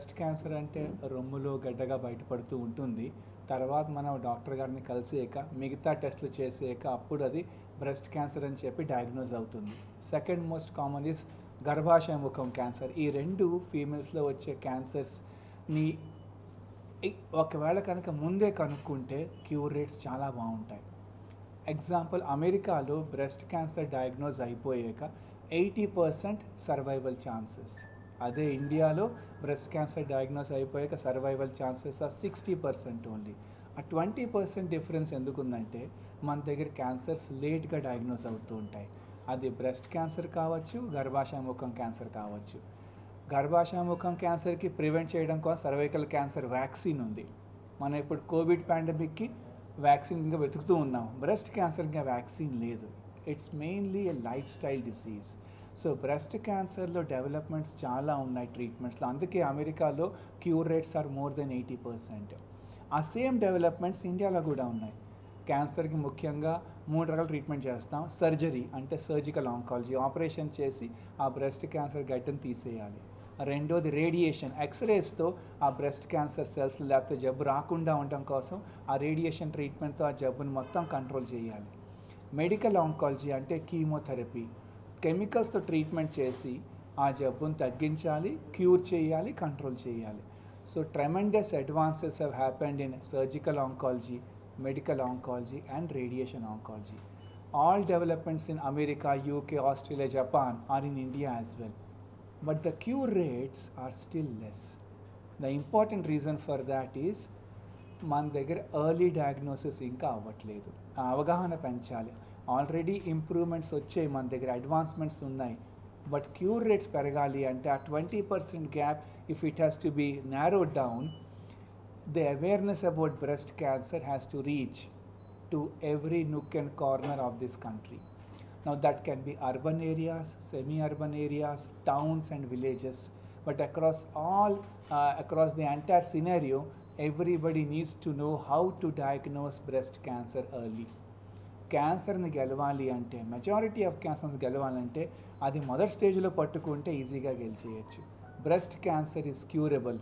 Breast cancer అంటే రొమ్ములో గడ్డగా బయటపడుతూ ఉంటుంది. తర్వాత మనం డాక్టర్ గారిని కలిసాక మిగతా టెస్టులు చేసాక అప్పుడు అది బ్రెస్ట్ క్యాన్సర్ అని చెప్పి డయాగ్నోజ్ అవుతుంది. సెకండ్ మోస్ట్ కామన్ ఇస్ గర్భాశయ ముఖం క్యాన్సర్. ఈ రెండు ఫీమేల్స్లో వచ్చే క్యాన్సర్స్ని ఒకవేళ కనుక ముందే కనుక్కుంటే క్యూర్ రేట్స్ చాలా బాగుంటాయి. ఎగ్జాంపుల్, అమెరికాలో బ్రెస్ట్ క్యాన్సర్ డయాగ్నోజ్ అయిపోయాక 80% సర్వైవల్ ఛాన్సెస్. అదే ఇండియాలో బ్రెస్ట్ క్యాన్సర్ డయాగ్నోజ్ అయిపోయాక సర్వైవల్ ఛాన్సెస్ ఆర్ 60% ఓన్లీ. ఆ 20% డిఫరెన్స్ ఎందుకుందంటే మన దగ్గర క్యాన్సర్స్ లేట్గా డయాగ్నోజ్ అవుతూ ఉంటాయి. అది బ్రెస్ట్ క్యాన్సర్ కావచ్చు, గర్భాశయముఖం క్యాన్సర్ కావచ్చు. గర్భాశయముఖం క్యాన్సర్కి ప్రివెంట్ చేయడం కోసం సర్వైకల్ క్యాన్సర్ వ్యాక్సిన్ ఉంది. మనం ఇప్పుడు కోవిడ్ పాండమిక్కి వ్యాక్సిన్ ఇంకా వెతుకుతూ ఉన్నాం. బ్రెస్ట్ క్యాన్సర్ ఇంకా వ్యాక్సిన్ లేదు. It's mainly a lifestyle disease. So breast క్యాన్సర్లో డెవలప్మెంట్స్ చాలా ఉన్నాయి ట్రీట్మెంట్స్లో. అందుకే అమెరికాలో cure rates are more than 80%. ఆ సేమ్ డెవలప్మెంట్స్ ఇండియాలో కూడా ఉన్నాయి. క్యాన్సర్కి ముఖ్యంగా 3 రకాల ట్రీట్మెంట్ చేస్తాం. సర్జరీ అంటే సర్జికల్ ఆంకాలజీ, ఆపరేషన్ చేసి ఆ బ్రెస్ట్ క్యాన్సర్ గడ్డను తీసేయాలి. రెండోది రేడియేషన్, ఎక్స్రేస్తో ఆ బ్రెస్ట్ క్యాన్సర్ సెల్స్ లేకపోతే జబ్బు రాకుండా ఉండటం కోసం ఆ రేడియేషన్ ట్రీట్మెంట్తో ఆ జబ్బును మొత్తం కంట్రోల్ చేయాలి. మెడికల్ ఆంకాలజీ అంటే కీమోథెరపీ, కెమికల్స్తో ట్రీట్మెంట్ చేసి ఆ జబ్బును తగ్గించాలి, క్యూర్ చేయాలి, కంట్రోల్ చేయాలి. So tremendous advances have happened in surgical oncology, medical oncology and radiation oncology. All developments in America, UK, Australia, Japan are in India as well. But the cure rates are still less. The important reason for that is మన దగ్గర early diagnosis ఇంకా అవ్వట్లేదు. ఆ అవగాహన పెంచాలి. Already improvements వచ్చాయి, మన దగ్గర అడ్వాన్స్మెంట్స్ ఉన్నాయి. బట్ క్యూర్ రేట్స్ పెరగాలి అంటే ఆ 20% gap if it has to be narrowed down, the awareness about breast cancer has to reach to every nook and corner of this country. Now that can be urban areas, semi-urban areas, towns and villages, but across the entire scenario, everybody needs to know how to diagnose breast cancer early. క్యాన్సర్ని గెలవాలి అంటే, majority of cancers గెలవాలంటే అది మొదటి స్టేజ్లో పట్టుకుంటే ఈజీగా గెలిచేయచ్చు. Breast cancer is curable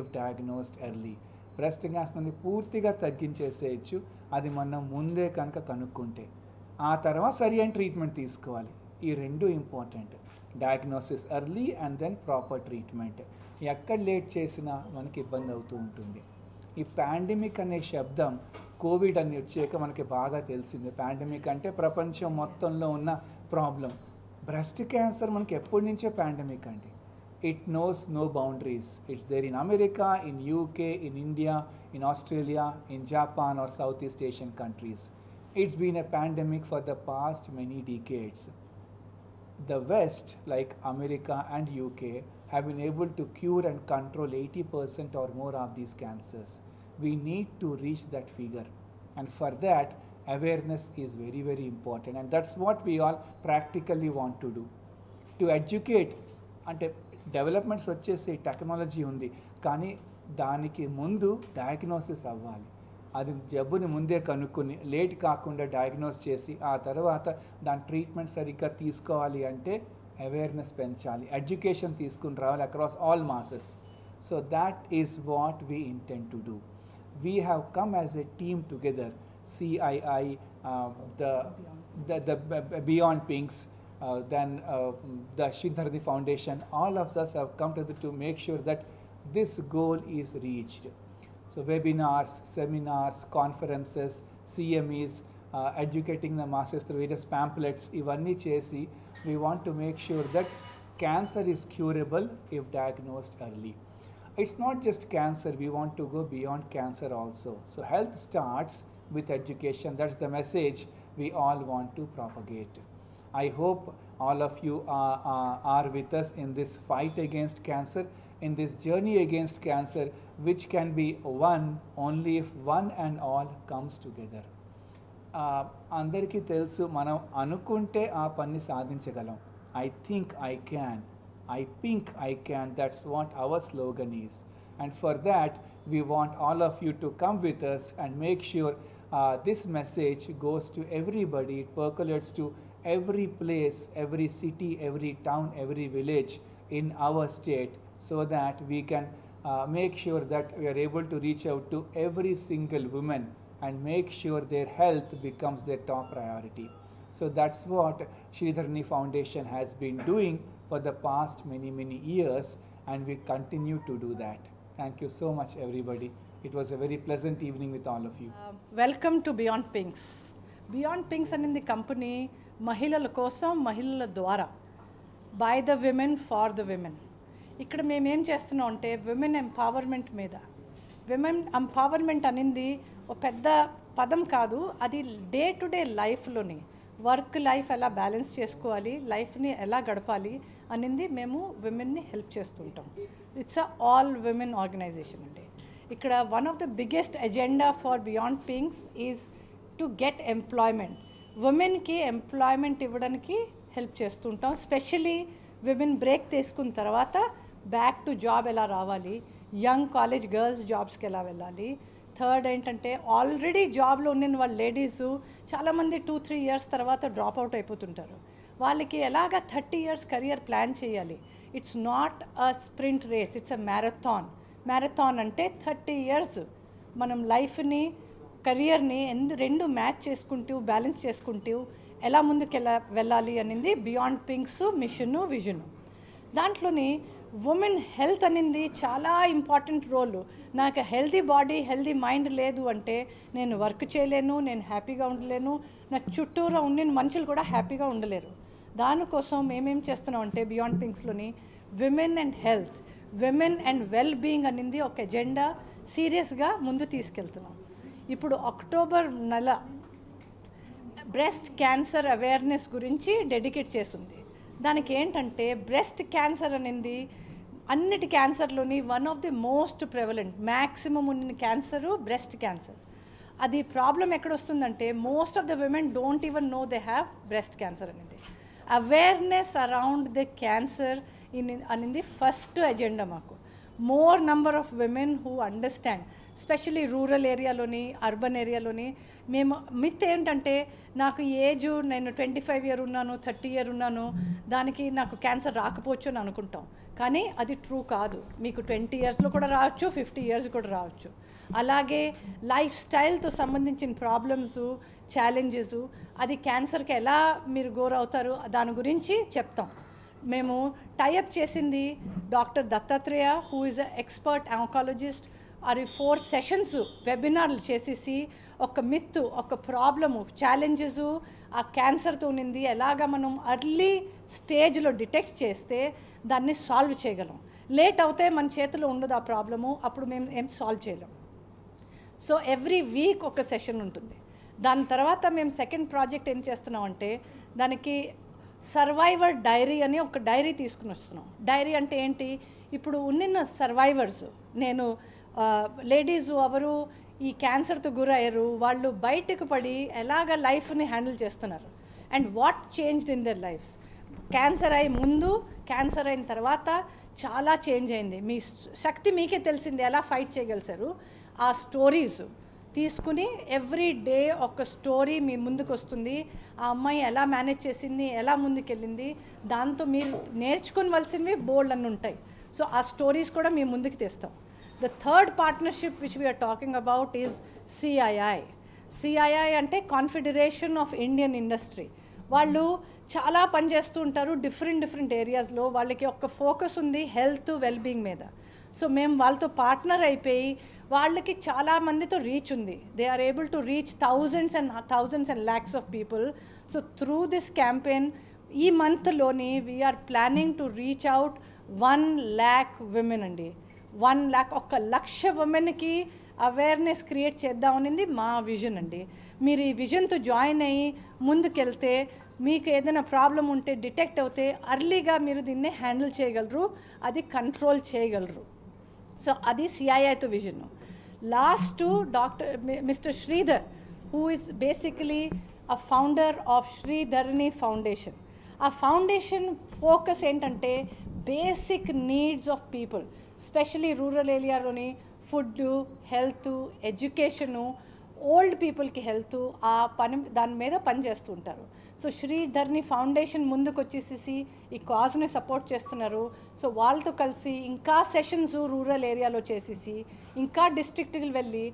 if diagnosed early. Breast క్యాన్సర్ని పూర్తిగా తగ్గించేసేయచ్చు అది మనం ముందే కనుక కనుక్కుంటే. ఆ తర్వాత సరి అయిన ట్రీట్మెంట్ తీసుకోవాలి. ఈ రెండు important, diagnosis early and then proper treatment. ఎక్కడ లేట్ చేసినా మనకి ఇబ్బంది అవుతూ ఉంటుంది. ఈ పాండమిక్ అనే శబ్దం కోవిడ్ అని వచ్చాక మనకి బాగా తెలిసింది. పాండమిక్ అంటే ప్రపంచం మొత్తంలో ఉన్న ప్రాబ్లం. బ్రెస్ట్ క్యాన్సర్ మనకి ఎప్పటి నుంచో పాండమిక్ అండి. It knows no boundaries. It's there in America, in UK, in India, in Australia, in Japan or Southeast Asian countries. It's been a pandemic for the past many decades. The West, like America and UK, have been able to cure and control 80% or more of these cancers. We need to reach that figure. And for that, awareness is very, very important. And that's what we all practically want to do. To educate, అంటే developments వచ్చేసి technology ఉంది, కానీ దానికి ముందు diagnosis అవ్వాలి. అది జబ్బుని ముందే కనుక్కొని లేట్ కాకుండా డయాగ్నోస్ చేసి ఆ తర్వాత దాని ట్రీట్మెంట్ సరిగ్గా తీసుకోవాలి అంటే అవేర్నెస్ పెంచాలి, ఎడ్యుకేషన్ తీసుకుని రావాలి across all masses. So that is what we intend to do. We have come as a team together, CII, the Beyond Pinks, then the Sridharani Foundation, all of us have come together to make sure that this goal is reached. So webinars, seminars, conferences, CMEs, educating the masses through various pamphlets, ivanni chesi, we want to make sure that cancer is curable if diagnosed early. It's not just cancer, we want to go beyond cancer also. So health starts with education. That's the message we all want to propagate. I hope all of you are with us in this fight against cancer, in this journey against cancer, which can be won only if one and all comes together. అందరికీ తెలుసు, మనం అనుకుంటే ఆ పని సాధించగలం. I think I can, I think I can, that's what our slogan is. And for that, we want all of you to come with us and make sure this message goes to everybody, it percolates to every place, every city, every town, every village in our state, so that we can make sure that we are able to reach out to every single woman and make sure their health becomes their top priority. So that's what Sridharani Foundation has been doing for the past many years, and we continue to do that. Thank you so much, everybody. It was a very pleasant evening with all of you. Welcome to Beyond Pinks. Beyond Pinks అనేది company మహిళల కోసం మహిళల ద్వారా by the women for the women. ఇక్కడ మేము ఏం చేస్తున్నాం అంటే విమెన్ ఎంపవర్మెంట్ మీద. విమెన్ ఎంపవర్మెంట్ అనేది ఒక పెద్ద పదం కాదు, అది డే టు డే లైఫ్లోని వర్క్ లైఫ్ ఎలా బ్యాలెన్స్ చేసుకోవాలి, లైఫ్ని ఎలా గడపాలి అనేది మేము విమెన్ని హెల్ప్ చేస్తుంటాం. It's a all women organization అండి. ఇక్కడ one of the biggest agenda for Beyond Pinks is to get employment. ఉమెన్కి ఎంప్లాయ్మెంట్ ఇవ్వడానికి హెల్ప్ చేస్తుంటాం. స్పెషలీ విమెన్ బ్రేక్ తీసుకున్న తర్వాత బ్యాక్ టు జాబ్ ఎలా రావాలి, యంగ్ కాలేజ్ గర్ల్స్ జాబ్స్కి ఎలా వెళ్ళాలి. థర్డ్ ఏంటంటే ఆల్రెడీ జాబ్లో ఉన్న వాళ్ళ లేడీసు చాలామంది 2-3 ఇయర్స్ తర్వాత డ్రాప్ అవుట్ అయిపోతుంటారు. వాళ్ళకి ఎలాగ 30 ఇయర్స్ కెరియర్ ప్లాన్ చేయాలి. It's not a sprint race, it's a marathon. Marathon అంటే 30 ఇయర్స్ మనం లైఫ్ని కెరియర్ని రెండు మ్యాచ్ చేసుకుంటూ బ్యాలెన్స్ చేసుకుంటూ ఎలా ముందుకు వెళ్ళాలి అనేది బియాండ్ పింక్స్ మిషను విజను. దాంట్లోని ఉమెన్ హెల్త్ అనేది చాలా ఇంపార్టెంట్ రోల్. నాకు హెల్తీ బాడీ హెల్తీ మైండ్ లేదు అంటే నేను వర్క్ చేయలేను, నేను హ్యాపీగా ఉండలేను, నా చుట్టూరా ఉండిన మనుషులు కూడా హ్యాపీగా ఉండలేరు. దానికోసం మేమేం చేస్తున్నాం అంటే బియాండ్ పింక్స్లోని women and health, women and well being అనేది ఒక ఎజెండా సీరియస్గా ముందు తీసుకెళ్తున్నాం. ఇప్పుడు అక్టోబర్ నెల బ్రెస్ట్ క్యాన్సర్ అవేర్నెస్ గురించి డెడికేట్ చేస్తుంది. దానికి ఏంటంటే బ్రెస్ట్ క్యాన్సర్ అనేది అన్నిటి క్యాన్సర్లోని one of the most prevalent, maximum ఉన్న క్యాన్సరు బ్రెస్ట్ క్యాన్సర్. అది ప్రాబ్లం ఎక్కడొస్తుందంటే most of the women don't even know they have breast cancer అనేది. అవేర్నెస్ అరౌండ్ ద క్యాన్సర్ అనేది ఫస్ట్ ఎజెండా మాకు. More number of women who understand, specially rural ఏరియాలోని urban ఏరియాలోని. మేము myth ఏంటంటే నాకు ఏజ్ నేను 25 ఇయర్ ఉన్నాను, 30 ఇయర్ ఉన్నాను, దానికి నాకు క్యాన్సర్ రాకపోవచ్చు అని అనుకుంటాం. కానీ అది ట్రూ కాదు. మీకు 20 ఇయర్స్లో కూడా రావచ్చు, 50 ఇయర్స్ కూడా రావచ్చు. అలాగే లైఫ్ స్టైల్తో సంబంధించిన ప్రాబ్లమ్స్, ఛాలెంజెస్, అది క్యాన్సర్కి ఎలా మీరు గురవుతారు దాని గురించి చెప్తాం. మేము టైఅప్ చేసింది doctor Dattatreya, who is a expert oncologist. అది 4 సెషన్స్ వెబినార్లు చేసేసి ఒక మిత్, ఒక ప్రాబ్లము, ఛాలెంజెస్ ఆ క్యాన్సర్తో ఉన్నది ఎలాగ మనం అర్లీ స్టేజ్లో డిటెక్ట్ చేస్తే దాన్ని సాల్వ్ చేయగలం. లేట్ అవుతే మన చేతిలో ఉండదు ఆ ప్రాబ్లము, అప్పుడు మేము ఏం సాల్వ్ చేయలేం. సో ఎవ్రీ వీక్ ఒక సెషన్ ఉంటుంది. దాని తర్వాత మేము సెకండ్ ప్రాజెక్ట్ ఏం చేస్తున్నామంటే దానికి సర్వైవర్ డైరీ అని ఒక డైరీ తీసుకుని వస్తున్నాం. డైరీ అంటే ఏంటి, ఇప్పుడు ఉన్న సర్వైవర్స్, నేను లేడీస్ ఎవరు ఈ క్యాన్సర్తో గురయ్యారు, వాళ్ళు బయటకు పడి ఎలాగ లైఫ్ని హ్యాండిల్ చేస్తున్నారు and what changed in their lifes. Cancer అయి ముందు, క్యాన్సర్ అయిన తర్వాత చాలా చేంజ్ అయింది. మీ శక్తి మీకే తెలిసింది, ఎలా ఫైట్ చేయగలిసారు. ఆ స్టోరీస్ తీసుకుని ఎవ్రీ డే ఒక స్టోరీ మీ ముందుకు వస్తుంది. ఆ అమ్మాయి ఎలా మేనేజ్ చేసింది, ఎలా ముందుకెళ్ళింది, దాంతో మీరు నేర్చుకోవలసినవి బోల్డ్ అన్నీ ఉంటాయి. సో ఆ స్టోరీస్ కూడా మీ ముందుకు తెస్తాం. The third partnership which we are talking about is CII. CII అంటే కాన్ఫెడరేషన్ ఆఫ్ ఇండియన్ ఇండస్ట్రీ. వాళ్ళు చాలా పనిచేస్తూ ఉంటారు డిఫరెంట్ ఏరియాస్లో. వాళ్ళకి ఒక ఫోకస్ ఉంది హెల్త్ వెల్బీయింగ్ మీద. సో మేము వాళ్ళతో పార్ట్నర్ అయిపోయి వాళ్ళకి చాలా మందితో రీచ్ ఉంది. They are able to reach thousands and lakhs of people. So through this campaign ఈ మంత్లోని we are planning to reach out 1 lakh women అండి. 1 lakh, 1,00,000 ఉమెన్కి అవేర్నెస్ క్రియేట్ చేద్దామనేది మా విజన్ అండి. మీరు ఈ విజన్తో జాయిన్ అయ్యి ముందుకెళ్తే మీకు ఏదైనా ప్రాబ్లం ఉంటే డిటెక్ట్ అవుతే అర్లీగా మీరు దీన్ని హ్యాండిల్ చేయగలరు, అది కంట్రోల్ చేయగలరు. సో అది సిఐఐతో vision. Last doctor mister Sridhar, who is basically a founder of Sridharani foundation. ఆ ఫౌండేషన్ ఫోకస్ ఏంటంటే basic needs of people, specially rural ఏరియాలోని ఫుడ్, హెల్త్, ఎడ్యుకేషను, ఓల్డ్ పీపుల్కి హెల్త్ ఆ పని దాని మీద పని చేస్తుంటారు. సో శ్రీధర్ని ఫౌండేషన్ ముందుకు వచ్చేసి ఈ కాజ్ని సపోర్ట్ చేస్తున్నారు. సో వాళ్ళతో కలిసి ఇంకా సెషన్స్ రూరల్ ఏరియాలో చేసేసి ఇంకా డిస్ట్రిక్ట్కి వెళ్ళి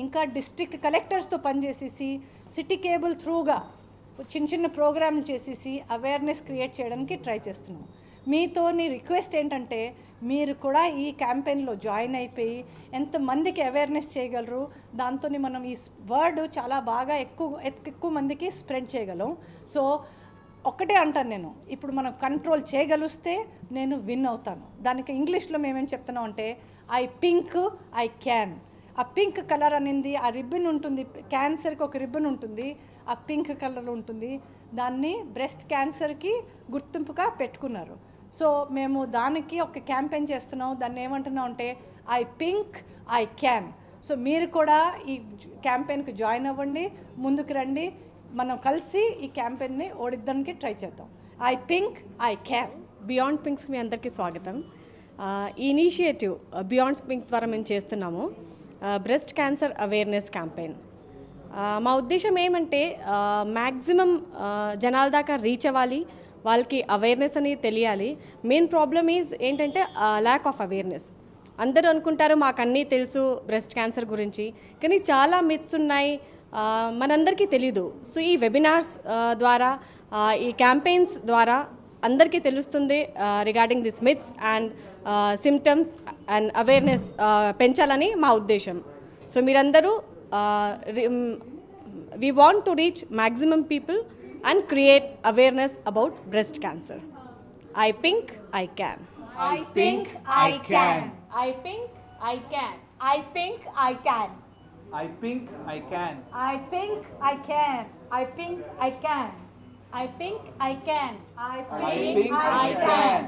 ఇంకా డిస్ట్రిక్ట్ కలెక్టర్స్తో పనిచేసేసి సిటీ కేబుల్ త్రూగా చిన్న చిన్న ప్రోగ్రాంలు చేసేసి అవేర్నెస్ క్రియేట్ చేయడానికి ట్రై చేస్తున్నాం. మీతోని రిక్వెస్ట్ ఏంటంటే మీరు కూడా ఈ క్యాంపెయిన్లో జాయిన్ అయిపోయి ఎంతమందికి అవేర్నెస్ చేయగలరు, దాంతో మనం ఈ వర్డ్ చాలా బాగా ఎక్కువ మందికి స్ప్రెడ్ చేయగలం. సో ఒక్కటే అంటాను నేను, ఇప్పుడు మనం కంట్రోల్ చేయగలిస్తే నేను విన్ అవుతాను. దానికి ఇంగ్లీష్లో మేమేం చెప్తున్నాం అంటే ఐ పింక్ ఐ క్యాన్. ఆ పింక్ కలర్ అనేది ఆ రిబ్బన్ ఉంటుంది, క్యాన్సర్కి ఒక రిబ్బన్ ఉంటుంది, ఆ పింక్ కలర్ ఉంటుంది, దాన్ని బ్రెస్ట్ క్యాన్సర్కి గుర్తింపుగా పెట్టుకున్నారు. సో మేము దానికి ఒక క్యాంపెయిన్ చేస్తున్నాం. దాన్ని ఏమంటున్నాం అంటే I pink I can. So మీరు కూడా ఈ క్యాంపెయిన్కి జాయిన్ అవ్వండి, ముందుకు రండి, మనం కలిసి ఈ క్యాంపెయిన్ని ఓడిద్దానికి ట్రై చేద్దాం. I pink I can. Beyond Pinks మీ అందరికీ స్వాగతం. ఈ ఇనిషియేటివ్ బియాండ్ పింక్ ద్వారా మేము చేస్తున్నాము బ్రెస్ట్ క్యాన్సర్ అవేర్నెస్ క్యాంపెయిన్. మా ఉద్దేశం ఏమంటే మ్యాక్సిమం జనాల దాకా రీచ్ అవ్వాలి, వాళ్ళకి అవేర్నెస్ అని తెలియాలి. మెయిన్ ప్రాబ్లమ్ ఈజ్ ఏంటంటే ల్యాక్ ఆఫ్ అవేర్నెస్. అందరూ అనుకుంటారు మాకు అన్నీ తెలుసు బ్రెస్ట్ క్యాన్సర్ గురించి, కానీ చాలా మిత్స్ ఉన్నాయి, మనందరికీ తెలీదు. సో ఈ వెబినార్స్ ద్వారా ఈ క్యాంపెయిన్స్ ద్వారా అందరికీ తెలుస్తుంది regarding this myths and symptoms and awareness పెంచాలని మా ఉద్దేశం. సో మీరందరూ we want to reach maximum people and create awareness about breast cancer. I think I can. I think I can. I think I can. I think I can. I think I can. I think I can. I think I can. I think I can. I think I can.